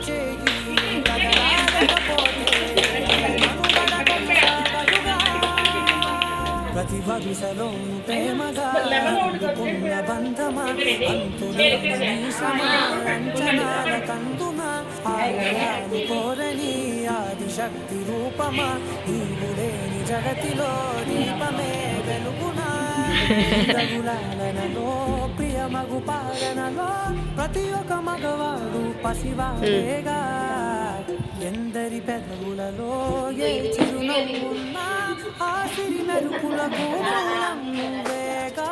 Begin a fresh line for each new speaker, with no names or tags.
చేయి కదలాడకపోతే మనుగడ కొనసాగదుగా. ప్రతి వరుసలోను ప్రేమగా అందుకున్న బంధమా అంతులేని నీశమా అంచనాల కందుమా ఆలయాలు కోరని ఆదిశక్తి రూపమా నీవు లేని జగతిలో దీపమే వెలుగునా. రఘులాలనలో ప్రియమగు పాలనలో ప్రతి ఒక్క మగవాడు పసివాడేగా. ఎందరి పెదవులలో ఏ చిరునవ్వున్నా ఆ సిరి మెరుపులకు మూలం నువ్వేగా.